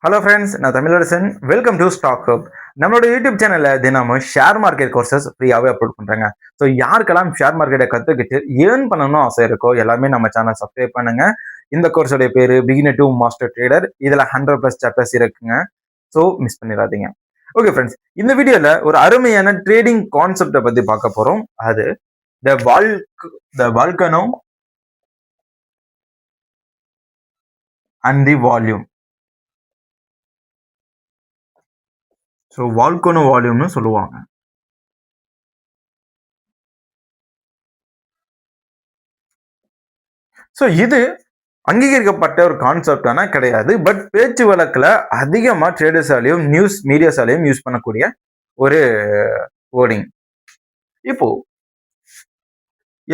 Hello friends, நான் Tamilarasan. Welcome to Stock Hub. நம்மளோட YouTube சேனலில் தினமும் ஷேர் மார்க்கெட் கோர்சஸ் ஃப்ரீயாகவே அப்லோட் பண்ணுறாங்க. ஸோ யாருக்கெல்லாம் ஷேர் மார்க்கெட்டை கற்றுக்கிட்டு ஏர்ன் பண்ணணும்னு ஆசை இருக்கோ எல்லாமே நம்ம சேனல் சப்ஸ்கிரைப் பண்ணுங்க. இந்த கோர்ஸோடைய பேர் பிகினர் டு மாஸ்டர் ட்ரேடர். இதில் 100+ சாப்டர்ஸ் இருக்குங்க. ஸோ மிஸ் பண்ணிடாதீங்க. ஓகே ஃப்ரெண்ட்ஸ், இந்த வீடியோவில் ஒரு அருமையான ட்ரேடிங் கான்செப்டை பற்றி பார்க்க போகிறோம். அது the volcano and the volume. So volcano வால்யூம்னு சொல்லுவாங்க. ஸோ இது அங்கீகரிக்கப்பட்ட ஒரு கான்செப்ட் ஆனால் கிடையாது. பட் பேச்சு வழக்கில் அதிகமாக ட்ரேடர்ஸாலையும் நியூஸ் மீடியாஸாலையும் யூஸ் பண்ணக்கூடிய ஒரு வேர்டிங். இப்போ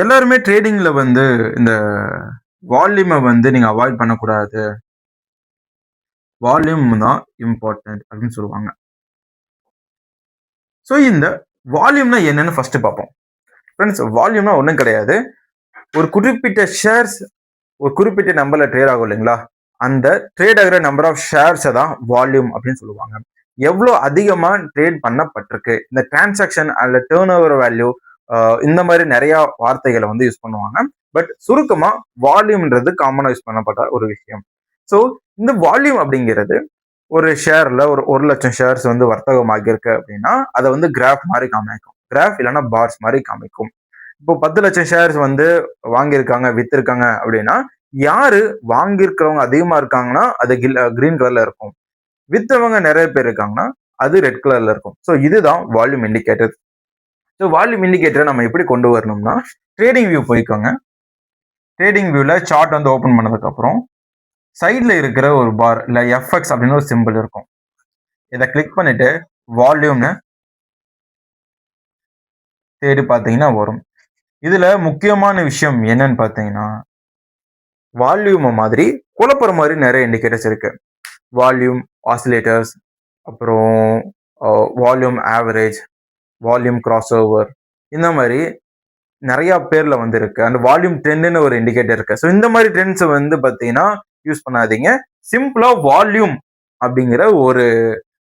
எல்லாருமே ட்ரேடிங்ல இந்த வால்யூமை நீங்க அவாய்ட் பண்ணக்கூடாது, வால்யூம் தான் இம்பார்ட்டன்ட் அப்படின்னு சொல்லுவாங்க. ஸோ இந்த வால்யூம்னா என்னன்னு ஃபர்ஸ்ட் பார்ப்போம். ஃப்ரெண்ட்ஸ், வால்யூம்னா ஒன்றும் கிடையாது. ஒரு குறிப்பிட்ட ஷேர்ஸ் ஒரு குறிப்பிட்ட நம்பர்ல ட்ரேட் ஆகும் இல்லைங்களா, அந்த ட்ரேட் ஆகிற நம்பர் ஆஃப் ஷேர்ஸை தான் வால்யூம் அப்படின்னு சொல்லுவாங்க. எவ்வளோ அதிகமாக ட்ரேட் பண்ணப்பட்டிருக்கு, இந்த டிரான்சாக்ஷன் அல்ல டேர்ன் ஓவர் வேல்யூ, இந்த மாதிரி நிறைய வார்த்தைகளை யூஸ் பண்ணுவாங்க. பட் சுருக்கமாக வால்யூம்ன்றது காமனாக யூஸ் பண்ணப்பட்ட ஒரு விஷயம். ஸோ இந்த வால்யூம் அப்படிங்கிறது ஒரு ஷேர்ல ஒரு 1,00,000 ஷேர்ஸ் வர்த்தகம் ஆகியிருக்கு அப்படின்னா அதை கிராஃப் மாதிரி காமிக்கும். கிராஃப் இல்லைன்னா பார்ஸ் மாதிரி காமிக்கும். இப்போ 10,00,000 ஷேர்ஸ் வாங்கியிருக்காங்க, வித்திருக்காங்க அப்படின்னா யாரு வாங்கியிருக்கிறவங்க அதிகமா இருக்காங்கன்னா அது கிரீன் கலர்ல இருக்கும். வித்தவங்க நிறைய பேர் இருக்காங்கன்னா அது ரெட் கலர்ல இருக்கும். ஸோ இதுதான் வால்யூம் இண்டிகேட்டர். ஸோ வால்யூம் இண்டிகேட்டரை நம்ம எப்படி கொண்டு வரணும்னா, ட்ரேடிங் வியூ போய்க்கோங்க. ட்ரேடிங் வியூல சார்ட் ஓப்பன் பண்ணதுக்கு அப்புறம் சைட்ல இருக்கிற ஒரு பார் இல்ல எஃப்எக்ஸ் அப்படின்னு ஒரு சிம்பிள் இருக்கும். இதை கிளிக் பண்ணிட்டு வால்யூம்னு தேடி பார்த்தீங்கன்னா வரும். இதுல முக்கியமான விஷயம் என்னன்னு பார்த்தீங்கன்னா, வால்யூம் மாதிரி குழப்பற மாதிரி நிறைய இண்டிகேட்டர்ஸ் இருக்கு. வால்யூம் ஆசிலேட்டர்ஸ், அப்புறம் volume average, volume cross over, இந்த மாதிரி நிறைய பேர்ல இருக்கு. அந்த வால்யூம் ட்ரெண்ட்னு ஒரு இண்டிகேட்டர் இருக்கு. ஸோ இந்த மாதிரி ட்ரெண்ட்ஸ் பார்த்தீங்கன்னா யூஸ் பண்ணாதீங்க. சிம்பிளா வால்யூம் அப்படிங்கிற ஒரு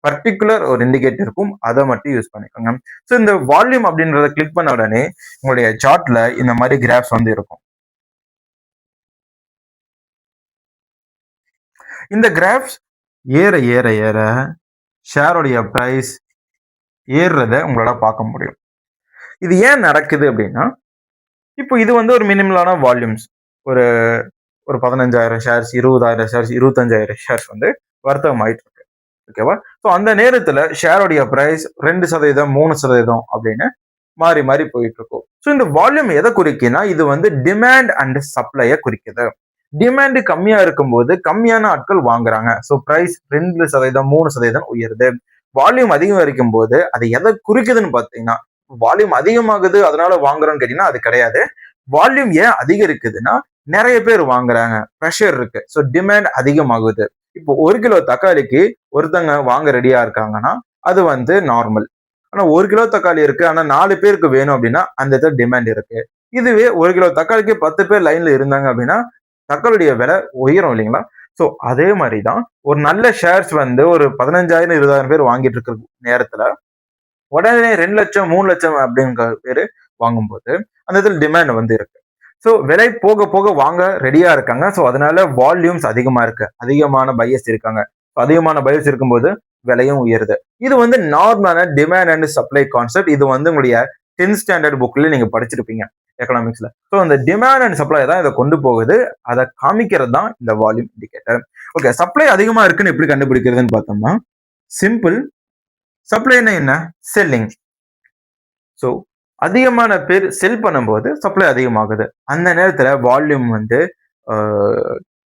பர்டிகுலர் ஒரு இண்டிகேட்டர் இருக்கும், அதை மட்டும் யூஸ் பண்ணிக்கோங்க. ஸோ இந்த வால்யூம் அப்படின்றத கிளிக் பண்ண உடனே உங்களுடைய சார்ட்ல இந்த மாதிரி கிராஃப்ஸ் இருக்கும். இந்த கிராஃப்ஸ் ஏற ஏற ஏற ஷேருடைய பிரைஸ் ஏறுறத உங்களால பார்க்க முடியும். இது ஏன் நடக்குது அப்படின்னா, இப்போ இது ஒரு மினிமலான வால்யூம்ஸ். ஒரு ஒரு 15,000 ஷேர்ஸ், 20,000 ஷேர்ஸ், 25,000 ஷேர்ஸ் வர்த்தகம் ஆயிட்டு இருக்கு. ஓகேவா? ஸோ அந்த நேரத்துல ஷேருடைய பிரைஸ் 2%, 3% அப்படின்னு மாறி மாறி போயிட்டு இருக்கும். ஸோ இந்த வால்யூம் எதை குறிக்குன்னா, இது டிமாண்ட் அண்ட் சப்ளையை குறிக்குது. டிமாண்ட் கம்மியா இருக்கும்போது கம்மியான ஆட்கள் வாங்குறாங்க. So price 2%, 3% உயருது. வால்யூம் அதிகம் இருக்கும் போது அது எதை குறிக்குதுன்னு பார்த்தீங்கன்னா, வால்யூம் அதிகமாகுது அதனால வாங்குறோம்னு கேட்டீங்கன்னா அது கிடையாது. வால்யூம் ஏன் அதிகரிக்குதுன்னா, நிறைய பேர் வாங்குறாங்க, ப்ரெஷர் இருக்கு. ஸோ டிமாண்ட் அதிகமாகுது. இப்போ 1 கிலோ தக்காளிக்கு ஒருத்தங்க வாங்க ரெடியா இருக்காங்கன்னா அது நார்மல். ஆனா 1 கிலோ தக்காளி இருக்கு, ஆனா 4 பேருக்கு வேணும் அப்படின்னா அந்த இடத்துல டிமாண்ட் இருக்கு. இதுவே 1 கிலோ தக்காளிக்கு 10 பேர் லைன்ல இருந்தாங்க அப்படின்னா தக்காளியுடைய விலை உயரும் இல்லைங்களா? ஸோ அதே மாதிரிதான் ஒரு நல்ல ஷேர்ஸ் ஒரு 15,000, 20,000 பேர் வாங்கிட்டு இருக்கிற நேரத்துல உடனே 2 லட்சம் 3 லட்சம் அப்படிங்கிற பேரு வாங்கும்போது அந்த இடத்துல டிமாண்ட் இருக்கு. ஸோ விலை போக போக வாங்க ரெடியா இருக்காங்க. ஸோ அதனால வால்யூம்ஸ் அதிகமா இருக்கு, அதிகமான பையர்ஸ் இருக்காங்க. அதிகமான பையர்ஸ் இருக்கும்போது விலையும் உயருது. இது நார்மலான டிமாண்ட் அண்ட் சப்ளை கான்செப்ட். இது உங்களுடைய 10th ஸ்டாண்டர்ட் புக்ல நீங்க படிச்சிருப்பீங்க எக்கனாமிக்ஸ்ல. ஸோ அந்த டிமாண்ட் அண்ட் சப்ளை தான் இதை கொண்டு போகுது. அதை காமிக்கிறது தான் இந்த வால்யூம் இண்டிகேட்டர். ஓகே, சப்ளை அதிகமா இருக்குன்னு எப்படி கண்டுபிடிக்கிறதுன்னு பார்த்தோம்னா, சிம்பிள். சப்ளைனா என்ன? செல்லிங். ஸோ அதிகமான பேர் செல் பண்ணும்போது சப்ளை அதிகமாகுது. அந்த நேரத்துல வால்யூம்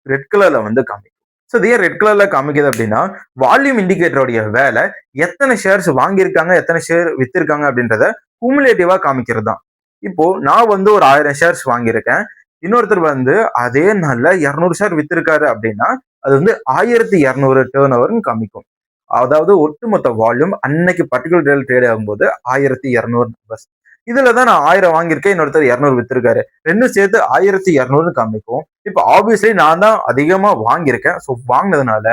ரெட் கலர்ல காமிக்கும். ஸோ இது ஏன் ரெட் கலர்ல காமிக்குது அப்படின்னா, வால்யூம் இண்டிகேட்டருடைய வேலை எத்தனை ஷேர்ஸ் வாங்கியிருக்காங்க, எத்தனை ஷேர் வித்திருக்காங்க அப்படின்றத குமுலேட்டிவா காமிக்கிறது தான். இப்போ நான் ஒரு 1000 ஷேர்ஸ் வாங்கியிருக்கேன், இன்னொருத்தர் அதே நாள்ல 200 ஷேர் வித்திருக்காரு அப்படின்னா அது 1200 டேர்ன் ஓவர்னு காமிக்கும். அதாவது ஒட்டுமொத்த வால்யூம் அன்னைக்கு பர்டிகுலர் டேல ட்ரேட் ஆகும்போது 1200 நம்பர்ஸ். இதுலதான் நான் 1000 வாங்கியிருக்கேன், இன்னொருத்தர் 200 வித்திருக்காரு, ரெண்டும் சேர்த்து 1200 காமிக்கும். இப்போ ஆப்வியஸ்லி நான் தான் அதிகமா வாங்கியிருக்கேன். ஸோ வாங்கினதுனால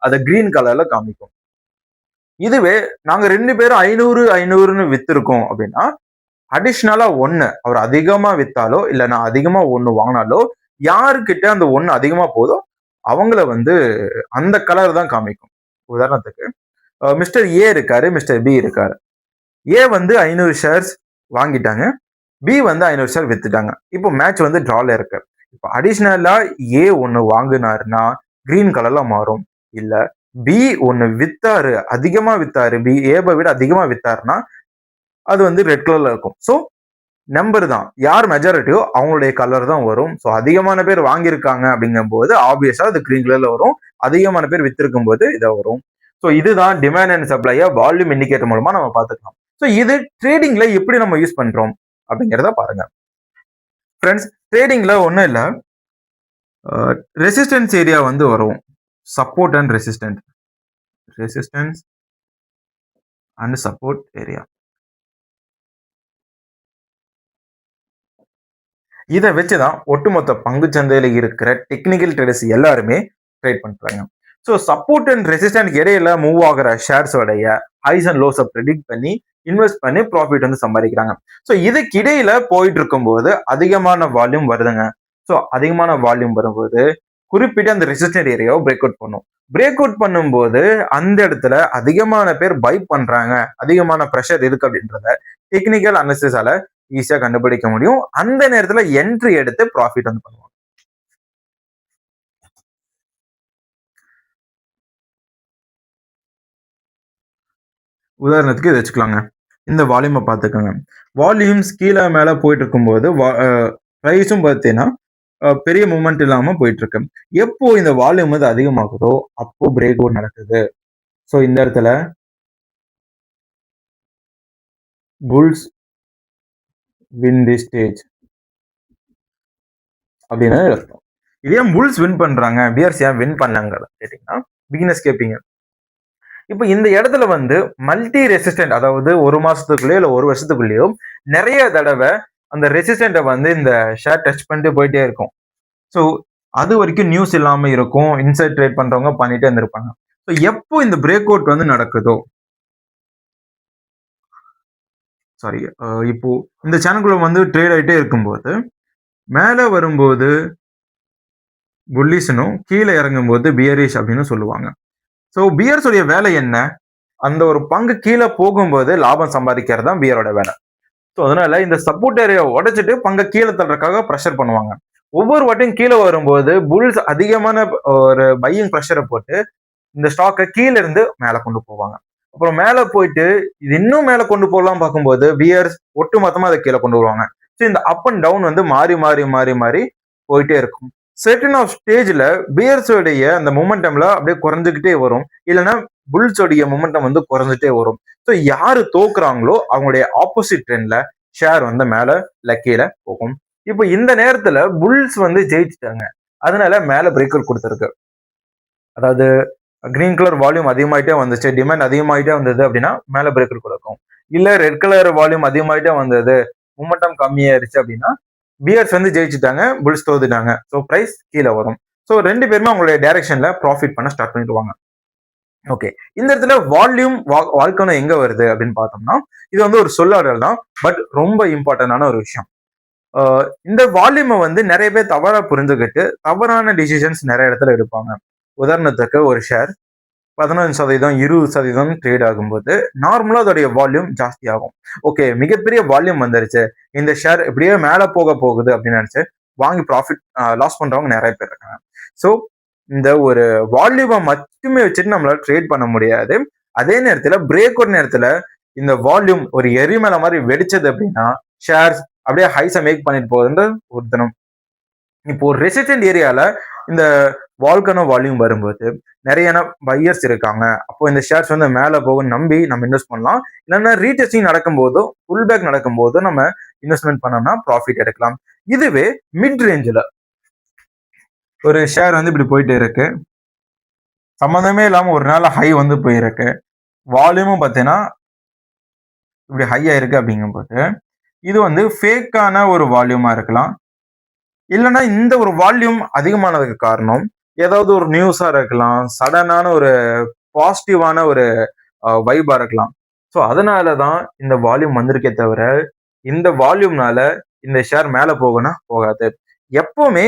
அதை கிரீன் கலர்ல காமிக்கும். இதுவே நாங்க 2 பேரும் 500 வித்திருக்கோம் அப்படின்னா அடிஷ்னலா 1 அவர் அதிகமா வித்தாலோ இல்ல நான் அதிகமா 1 வாங்கினாலோ யாருக்கிட்ட அந்த 1 அதிகமா போதோ அவங்கள வந்து அந்த கலர் தான் காமிக்கும். உதாரணத்துக்கு மிஸ்டர் ஏ இருக்காரு, மிஸ்டர் பி இருக்காரு. ஏ வந்து 500 ஷேர்ஸ் வாங்கிட்டாங்க, பி வந்து 500 ஷேர் வித்துட்டாங்க. இப்போ மேட்ச் வந்து டிரால இருக்கு. இப்போ அடிஷ்னலா ஏ 1 வாங்கினாருன்னா கிரீன் கலர்ல மாறும். இல்ல பி 1 வித்தாரு, அதிகமா வித்தாரு, பி ஏவை விட அதிகமா வித்தாருன்னா அது வந்து ரெட் கலர்ல இருக்கும். ஸோ நம்பர் தான் யார் மெஜாரிட்டியோ அவங்களுடைய கலர் தான் வரும். ஸோ அதிகமான பேர் வாங்கியிருக்காங்க அப்படிங்கும் போது ஆப்வியஸா அது கிரீன் கலர்ல வரும். அதிகமான பேர் வித்திருக்கும் போது இதை வரும். ஸோ இதுதான் டிமாண்ட் அண்ட் சப்ளையை வால்யூம் இண்டிகேட்டர் மூலமா நம்ம பார்த்துக்கலாம். ஸோ இது ட்ரேடிங்ல எப்படி நம்ம யூஸ் பண்றோம் அப்படிங்கிறத பாருங்க. ஃப்ரெண்ட்ஸ், ட்ரேடிங்ல ஒன்றும் இல்லை, ரெசிஸ்டன்ஸ் ஏரியா வந்து வரும். Support and resistance and support area. இதை வச்சுதான் ஒட்டுமொத்த பங்கு சந்தையில இருக்கிற டெக்னிக்கல் ட்ரேடர்ஸ் எல்லாருமே ட்ரேட் பண்றாங்க. ஸோ சப்போர்ட் அண்ட் ரெசிஸ்டன்ட் இடையில மூவ் ஆகிற ஷேர்ஸோடைய ஹைஸ் அண்ட் லோஸை ப்ரெடிக்ட் பண்ணி இன்வெஸ்ட் பண்ணி ப்ராஃபிட் வந்து சம்பாதிக்கிறாங்க. ஸோ இதுக்கு இடையில போயிட்டு இருக்கும்போது அதிகமான வால்யூம் வருதுங்க. ஸோ அதிகமான வால்யூம் வரும்போது குறிப்பிட்ட அந்த ரெசிஸ்டன்ட் ஏரியாவை பிரேக் அவுட் பண்ணும். பிரேக் அவுட் பண்ணும்போது அந்த இடத்துல அதிகமான பேர் பை பண்றாங்க, அதிகமான ப்ரெஷர் இருக்கு அப்படின்றத டெக்னிக்கல் அனாலிசிஸால ஈஸியா கண்டுபிடிக்க முடியும். அந்த நேரத்துல என்ட்ரி எடுத்து ப்ராஃபிட் வந்து பண்ணுவாங்க. உதாரணத்துக்கு இதை வச்சுக்கலாங்க. இந்த வால்யூமை பார்த்துக்கோங்க. வால்யூம்ஸ் கீழே மேலே போயிட்டு இருக்கும்போது ப்ரைஸும் பார்த்தீங்கன்னா பெரிய மூமெண்ட் இல்லாம போயிட்டு இருக்கு. எப்போ இந்த வால்யூம் வந்து அதிகமாகுதோ அப்போ பிரேக் அவுட் நடக்குது. ஸோ இந்த இடத்துல புல்ஸ் வின் தி ஸ்டேஜ் அப்படின்னு அர்த்தம். இதே புல்ஸ் வின் பண்றாங்க, பியர்ஸ் ஏன் வின் பண்ணாங்க கேட்டீங்கன்னா பிகினர்ஸ் கேட்பீங்க. இப்போ இந்த இடத்துல வந்து மல்டி ரெசிஸ்டன்ட், அதாவது ஒரு மாசத்துக்குள்ளேயோ இல்லை ஒரு வருஷத்துக்குள்ளேயோ நிறைய தடவை அந்த ரெசிஸ்டன்ட்டை வந்து இந்த ஷேர் டச் பண்ணிட்டு போயிட்டே இருக்கும். ஸோ அது வரைக்கும் நியூஸ் இல்லாம இருக்கும், இன்சைட் ட்ரேட் பண்றவங்க பண்ணிட்டே இருந்திருப்பாங்க. ஸோ எப்போ இந்த பிரேக் அவுட் வந்து நடக்குதோ, சாரி இப்போ இந்த சேனலுக்குள்ள வந்து ட்ரேட் ஆகிட்டே இருக்கும்போது மேலே வரும்போது புல்லிஸ்னும் கீழே இறங்கும் போது பியரிஷ் அப்படின்னு சொல்லுவாங்க. ஸோ பியர்ஸோடைய வேலை என்ன? அந்த ஒரு பங்கு கீழே போகும்போது லாபம் சம்பாதிக்கிறது தான் பியரோட வேலை. ஸோ அதனால இந்த சப்போர்ட் ஏரியா உடைச்சிட்டு பங்கை கீழே தள்ளுறதுக்காக ப்ரெஷர் பண்ணுவாங்க. ஒவ்வொரு வாட்டியும் கீழே வரும்போது புல்ஸ் அதிகமான ஒரு பையிங் ப்ரெஷரை போட்டு இந்த ஸ்டாக்கை கீழே இருந்து மேலே கொண்டு போவாங்க. அப்புறம் மேலே போயிட்டு இது இன்னும் மேலே கொண்டு போகலாம் பார்க்கும்போது பியர்ஸ் ஒட்டு மொத்தமாக அதை கீழே கொண்டு வருவாங்க. ஸோ இந்த அப் அண்ட் டவுன் வந்து மாறி மாறி மாறி மாறி போயிட்டே இருக்கும். செர்டன் ஆஃப் ஸ்டேஜ்ல பியர்ஸோடைய அந்த மொமெண்டம்ல அப்படியே குறைஞ்சுக்கிட்டே வரும், இல்லைன்னா புல்ஸோடைய மொமெண்டம் வந்து குறைஞ்சிட்டே வரும். ஸோ யாரு தோக்குறாங்களோ அவங்களுடைய ஆப்போசிட் ட்ரெண்ட்ல ஷேர் வந்து மேல இல்ல கீழே போகும். இப்போ இந்த நேரத்துல புல்ஸ் வந்து ஜெயிச்சுட்டாங்க, அதனால மேல பிரேக்கர் கொடுத்துருக்கு. அதாவது கிரீன் கலர் வால்யூம் அதிகமாயிட்டே வந்துச்சு, டிமாண்ட் அதிகமாயிட்டே வந்தது அப்படின்னா மேல பிரேக்கர் கொடுக்கும். இல்ல ரெட் கலர் வால்யூம் அதிகமாயிட்டே வந்தது, மொமெண்டம் கம்மியாயிருச்சு அப்படின்னா பியர்ஸ் வந்து ஜெயிச்சுட்டாங்க, புல்ஸ் தோதுட்டாங்க. ஸோ பிரைஸ் கீழே வரும். ஸோ ரெண்டு பேருமே அவங்களுடைய டைரக்ஷன்ல ப்ராஃபிட் பண்ண ஸ்டார்ட் பண்ணிடுவாங்க. ஓகே, இந்த இடத்துல வால்யூம் வாழ்க்கை எங்க வருது அப்படின்னு பார்த்தோம்னா இது வந்து ஒரு சொல்லாடல் தான், பட் ரொம்ப இம்பார்ட்டன்டான ஒரு விஷயம். இந்த வால்யூமை வந்து நிறைய பேர் தவறா புரிஞ்சுக்கிட்டு தவறான டிசிஷன்ஸ் நிறைய இடத்துல எடுப்பாங்க. உதாரணத்துக்கு ஒரு ஷேர் 15%, 20% ட்ரேட் ஆகும்போது நார்மலா அதோடைய வால்யூம் ஜாஸ்தி ஆகும். ஓகே, மிகப்பெரிய வால்யூம் வந்துருச்சு, இந்த ஷேர் இப்படியே மேல போக போகுது அப்படின்னு நினைச்சு வாங்கி ப்ராஃபிட் லாஸ் பண்றவங்க நிறைய பேர் இருக்காங்க. ஸோ இந்த ஒரு வால்யூமை மட்டுமே வச்சுட்டு நம்மளால ட்ரேட் பண்ண முடியாது. அதே நேரத்துல பிரேக் அவுட் நேரத்துல இந்த வால்யூம் ஒரு எரிமலை மாதிரி வெடிச்சது அப்படின்னா ஷேர்ஸ் அப்படியே ஹைஸை மேக் பண்ணிட்டு போகுதுன்ற ஒரு தினம். இப்போ ஒரு ரெசிஸ்டன்ட் ஏரியால இந்த வால்கனோ வால்யூம் வரும்போது நிறைய பையர்ஸ் இருக்காங்க, அப்போ இந்த ஷேர்ஸ் வந்து மேலே போகும் நம்பி நம்ம இன்வெஸ்ட் பண்ணலாம். இல்லைன்னா ரீடெஸ்டிங் நடக்கும் போதோ புல் பேக் நடக்கும் போதோ நம்ம இன்வெஸ்ட்மெண்ட் பண்ணோம்னா ப்ராஃபிட் எடுக்கலாம். இதுவே மிட் ரேஞ்சில் ஒரு ஷேர் வந்து இப்படி போயிட்டு இருக்கு, சம்மந்தமே இல்லாம ஒரு நாள் ஹை வந்து போயிருக்கு, வால்யூமும் பார்த்தீங்கன்னா இப்படி ஹை ஆயிருக்கு அப்படிங்கும்போது இது வந்து ஃபேக்கான ஒரு வால்யூமா இருக்கலாம். இல்லைன்னா இந்த ஒரு வால்யூம் அதிகமானதுக்கு காரணம் ஏதாவது ஒரு நியூஸா இருக்கலாம், சடனான ஒரு பாசிட்டிவான ஒரு வைபா இருக்கலாம். ஸோ அதனாலதான் இந்த வால்யூம் வந்திருக்கே தவிர, இந்த வால்யூம்னால இந்த ஷேர் மேல போகும்னா போகாது. எப்பவுமே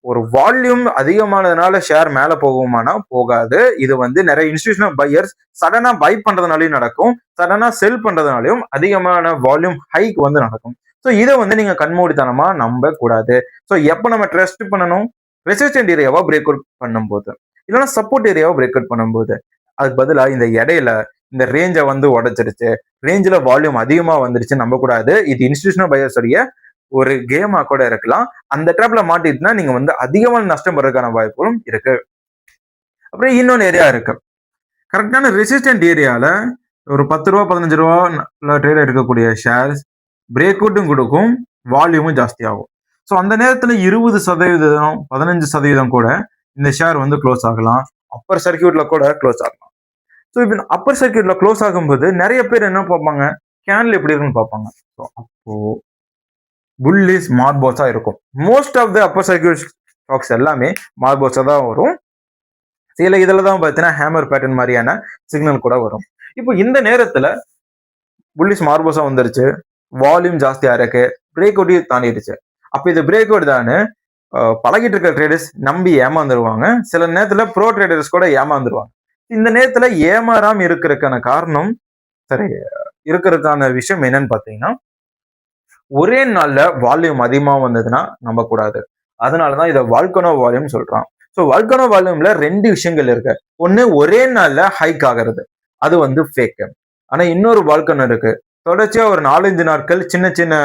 ஒரு வால்யூம் அதிகமானதுனால ஷேர் மேல போகுமானா போகாது. இது வந்து நிறைய இன்ஸ்டிடியூஷனல் பையர்ஸ் சடனா பை பண்றதுனாலயும் நடக்கும், சடனா செல் பண்றதுனாலயும் அதிகமான வால்யூம் ஹைக் வந்து நடக்கும். ஸோ இதை வந்து நீங்க கண்மூடித்தனமா நம்ப கூடாது. ஸோ எப்ப நம்ம ட்ரஸ்ட் பண்ணணும்? ரெசிஸ்டன்ட் ஏரியாவா பிரேக் அவுட் பண்ணும்போது, இல்லைன்னா சப்போர்ட் ஏரியாவை பிரேக் அவுட் பண்ணும்போது. அதுக்கு பதிலா இந்த இடையில இந்த ரேஞ்சை வந்து உடைச்சிருச்சு, ரேஞ்சில் வால்யூம் அதிகமா வந்துருச்சு நம்ப கூடாது. இது இன்ஸ்டிடியூஷனல் பையர்ஸ் உடைய ஒரு கேமா கூட இருக்கலாம். அந்த ட்ராப்ல மாட்டிட்டுனா நீங்க வந்து அதிகமான நஷ்டம் வர்றதுக்கான வாய்ப்புகளும் இருக்கு. அப்புறம் இன்னொன்னு ஏரியா இருக்கு. கரெக்டான ரெசிஸ்டன்ட் ஏரியால ஒரு 10 ரூபா 15 ரூபா ட்ரேட் இருக்கக்கூடிய ஷேர்ஸ் பிரேக் அவுட்டும் கொடுக்கும், வால்யூமும் ஜாஸ்தி ஆகும். ஸோ அந்த நேரத்தில் 20% 15% கூட இந்த ஷேர் வந்து க்ளோஸ் ஆகலாம். அப்பர் சர்க்கியூட்ல கூட க்ளோஸ் ஆகலாம். ஸோ இப்போ அப்பர் சர்க்கியூட்ல க்ளோஸ் ஆகும்போது நிறைய பேர் என்ன பார்ப்பாங்க? கேண்டில் எப்படி இருக்குன்னு பார்ப்பாங்க. ஸோ அப்போ புல்லிஷ் மார்போஸா இருக்கும். Most of the upper circuit stocks எல்லாமே மார்போஸா தான் வரும். சில இதில் தான் பார்த்தீங்கன்னா ஹேமர் பேட்டர்ன் மாதிரியான சிக்னல் கூட வரும். இப்போ இந்த நேரத்தில் புல்லிஷ் மார்போஸா வந்துருச்சு, வால்யூம் ஜாஸ்தியா இருக்கு, பிரேக் அவுட்டையும் தாண்டிடுச்சு. அப்போ இது பிரேக் அவுட் தானே பழகிட்டு இருக்க ட்ரேடர்ஸ் நம்பி ஏமாந்துருவாங்க. சில நேரத்தில் ப்ரோ ட்ரேடர்ஸ் கூட ஏமாந்துருவாங்க. இந்த நேரத்தில் ஏமாறாம இருக்கிறதுக்கான காரணம் சரி இருக்கிறதுக்கான விஷயம் என்னன்னு பார்த்தீங்கன்னா, ஒரே நாள்ல வால்யூம் அதிகமா வந்ததுன்னா நம்பக்கூடாது. அதனாலதான் இதை வால்கனோ வால்யூம் சொல்றான். ஸோ வால்கனோ வால்யூம்ல 2 விஷயங்கள் இருக்கு. ஒன்னு ஒரே நாள்ல ஹைக் ஆகிறது, அது வந்து ஃபேக். ஆனா இன்னொரு வால்கனோ இருக்கு, தொடர்ச்சியா ஒரு 4-5 நாட்கள் சின்ன சின்ன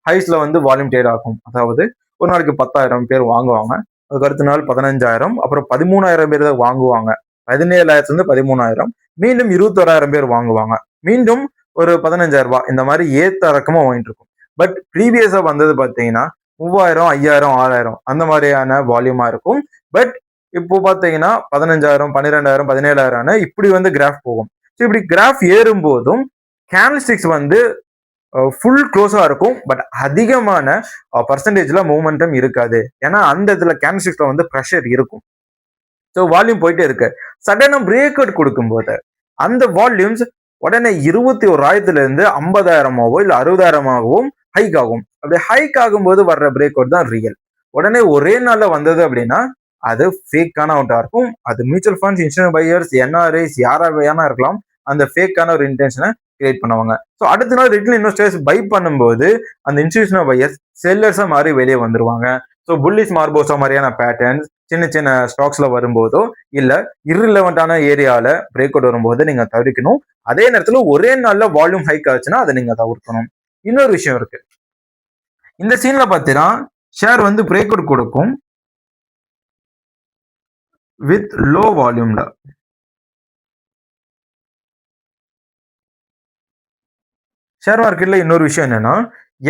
ஹைஸ்ல வந்து வால்யூம் ட்ரேட் ஆகும். அதாவது ஒரு நாளைக்கு 10,000 பேர் வாங்குவாங்க, அதுக்கு அடுத்த நாள் 15,000, அப்புறம் 13,000 பேர் தான் வாங்குவாங்க, 17,000 13,000, மீண்டும் 21,000 பேர் வாங்குவாங்க, மீண்டும் ஒரு 15,000 ரூபாய், இந்த மாதிரி ஏத்த இறக்கமா வாங்கிட்டு இருக்கும். பட் ப்ரீவியஸா வந்தது பார்த்தீங்கன்னா 3,000 5,000 6,000 அந்த மாதிரியான வால்யூமா இருக்கும். பட் இப்போ பார்த்தீங்கன்னா 15,000 12,000 17,000 இப்படி வந்து கிராஃப் போகும். ஸோ இப்படி கிராஃப் ஏறும் போதும் கேண்டில்ஸ்டிக்ஸ் வந்து ஃபுல் க்ளோஸா இருக்கும். பட் அதிகமான பர்சன்டேஜ்ல மூவ்மெண்டம் இருக்காது. ஏன்னா அந்த இதுல கேண்டில்ஸ்டிக்ஸ்ல வந்து ப்ரெஷர் இருக்கும். ஸோ வால்யூம் போயிட்டே இருக்கு. சடனா பிரேக் அவுட் கொடுக்கும்போது அந்த வால்யூம்ஸ் உடனே 21,000 இருந்து 50,000 இல்ல 60,000 ஹைக் ஆகும். அப்படி ஹைக் ஆகும்போது வர்ற பிரேக் அவுட் தான் ரியல். உடனே ஒரே நாள்ல வந்தது அப்படின்னா அது ஃபேக்கான அவுட்டா இருக்கும். அது mutual funds, insurance buyers, NRIs யாரா வேணா இருக்கலாம். அந்த ஃபேக்கான ஒரு இன்டென்ஷனை கிரியேட் பண்ணுவாங்க. ஸோ அடுத்த நாள் ரிட்டர்ன் இன்வெஸ்டர்ஸ் பை பண்ணும்போது அந்த இன்ஸ்டிடியூஷனல் பையர்ஸ் செல்லர்ஸா மாறி வெளியே வந்துருவாங்க. ஸோ புல்லிஷ் மார்போசா மாதிரியான பேட்டர்ன்ஸ் சின்ன சின்ன ஸ்டாக்ஸ்ல வரும்போதோ இல்ல இர்ரிலவெண்டான ஏரியால பிரேக் அவுட் வரும்போது நீங்க தவிர்க்கணும். அதே நேரத்துல ஒரே நாள்ல வால்யூம் ஹைக் ஆச்சுன்னா அதை நீங்க தவிர்க்கணும். இன்னொரு விஷயம் இருக்கு. இந்த சீன்ல பாத்தீங்கன்னா ஷேர் வந்து பிரேக் அவுட் கொடுக்கும் வித் லோ வால்யூம்ல. ஷேர் மார்க்கெட்ல இன்னொரு விஷயம் என்னன்னா,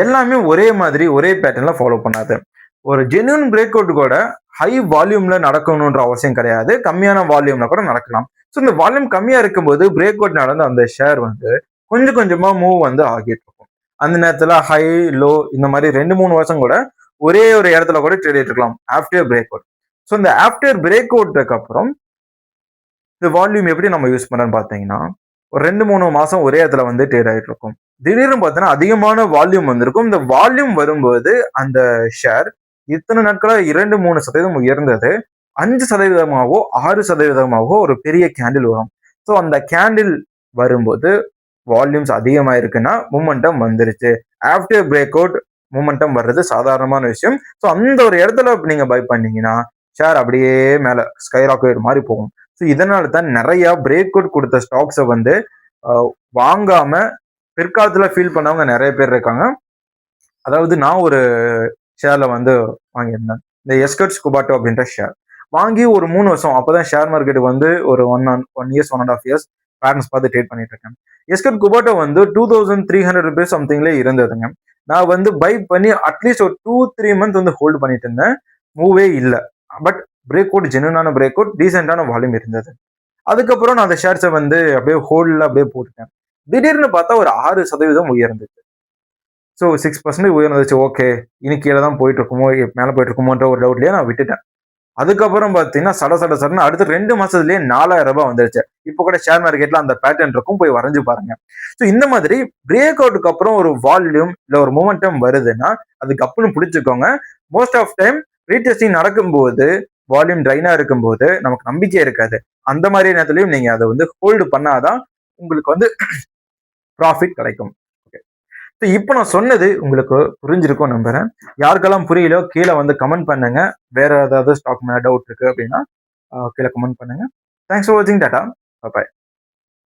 எல்லாமே ஒரே மாதிரி ஒரே பேட்டர்ன்ல ஃபாலோ பண்ணாது. ஒரு ஜென்யூன் பிரேக் அவுட் கூட ஹை வால்யூம்ல நடக்கணும்ன்ற அவசியம் கிடையாது, கம்மியான வால்யூம்ல கூட நடக்கலாம். ஸோ இந்த வால்யூம் கம்மியா இருக்கும்போது பிரேக் அவுட் நடந்த அந்த ஷேர் வந்து கொஞ்சம் கொஞ்சமா மூவ் வந்து ஆகிட்டு இருக்கும். அந்த நேரத்துல ஹை லோ இந்த மாதிரி 2-3 வருஷம் கூட ஒரே ஒரு இடத்துல கூட ட்ரேட் இருக்கலாம் ஆஃப்டர் பிரேக் அவுட். ஸோ இந்த ஆஃப்டர் பிரேக் அவுட்டுக்கு அப்புறம் இந்த வால்யூம் எப்படி நம்ம யூஸ் பண்றோம்னு பார்த்தீங்கன்னா, ஒரு 2-3 மாசம் ஒரே இடத்துல வந்து ட்ரேட் ஆகிட்டு இருக்கும். திடீர்னு பார்த்தீங்கன்னா அதிகமான வால்யூம் வந்திருக்கும். இந்த வால்யூம் வரும்போது அந்த ஷேர் இத்தனை நாட்களா 2-3% உயர்ந்தது 5%, 6% ஒரு பெரிய கேண்டில் வரும். ஸோ அந்த கேண்டில் வரும்போது வால்யூம்ஸ் அதிகமாக இருக்குன்னா மூமெண்டம் வந்துருச்சு. ஆஃப்டர் பிரேக் அவுட் மூமெண்டம் வர்றது சாதாரணமான விஷயம். ஸோ அந்த ஒரு இடத்துல நீங்க பை பண்ணீங்கன்னா ஷேர் அப்படியே மேல ஸ்கை ராக்கெட் மாதிரி போகும். ஸோ இதனால தான் நிறைய பிரேக் அவுட் கொடுத்த ஸ்டாக்ஸை வந்து வாங்காம பிற்காலத்துல ஃபீல் பண்ணவங்க நிறைய பேர் இருக்காங்க. அதாவது நான் ஒரு ஷேர்ல வந்து வாங்கியிருந்தேன், இந்த எஸ்கட்ஸ் குபாட்டோ அப்படின்ற ஷேர். வாங்கி ஒரு 3 வருஷம் அப்பதான் ஷேர் மார்க்கெட் வந்து ஒரு 1 இயர்ஸ் 1.5 இயர்ஸ் பேரண்ட்ஸ் பார்த்து ட்ரேட் பண்ணிட்டு இருக்கேன். எஸ்கட் குபாட்டோ வந்து 2,300 rupees சம்திங்ல இருந்ததுங்க. நான் வந்து பை பண்ணி அட்லீஸ்ட் ஒரு 2-3 மந்த் வந்து ஹோல்டு பண்ணிட்டு இருந்தேன். மூவே இல்லை. பட் பிரேக் அவுட், ஜென்யூனான பிரேக் அவுட், டீசென்டான வால்யூம் இருந்தது. அதுக்கப்புறம் நான் அந்த ஷேர்ஸை வந்து அப்படியே ஹோல்டில் அப்படியே போட்டுட்டேன். திடீர்னு பார்த்தா ஒரு 6% உயர்ந்துச்சு. ஸோ 6% உயர்ந்துச்சு. ஓகே, இன்னைக்கு கீழே தான் போயிட்டு இருக்குமோ மேலே போயிட்டு இருக்குமோன்ற ஒரு டவுட்லேயே நான் விட்டுட்டேன். அதுக்கப்புறம் பார்த்தீங்கன்னா சடன்னு அடுத்த 2 மாசத்துலயே 4000 ரூபாய் வந்துருச்சு. இப்போ கூட ஷேர் மார்க்கெட்ல அந்த பேட்டர்ன் இருக்கும். போய் வரைஞ்சு பாருங்க. ஸோ இந்த மாதிரி பிரேக் அவுட்டுக்கு அப்புறம் ஒரு வால்யூம் இல்ல ஒரு மொமெண்டம் வருதுன்னா அது கப்புன்னு பிடிச்சுக்கோங்க. மோஸ்ட் ஆஃப் டைம் ரீடெஸ்டிங் நடக்கும்போது வால்யூம் ட்ரைனா இருக்கும்போது நமக்கு நம்பிக்கை இருக்காது. அந்த மாதிரி நேரத்துலயும் நீங்க அதை வந்து ஹோல்டு பண்ணாதான் உங்களுக்கு வந்து ப்ராஃபிட் கிடைக்கும். இப்போ நான் சொன்னது உங்களுக்கு புரிஞ்சிருக்கும் நம்புறேன். யாருக்கெல்லாம் புரியலையோ கீழே வந்து கமெண்ட் பண்ணுங்க. வேற ஏதாவது ஸ்டாக் மேல டவுட் இருக்கு அப்படின்னா கீழே கமெண்ட் பண்ணுங்க. தேங்க்ஸ் ஃபார் வாட்சிங். டாடா. பை.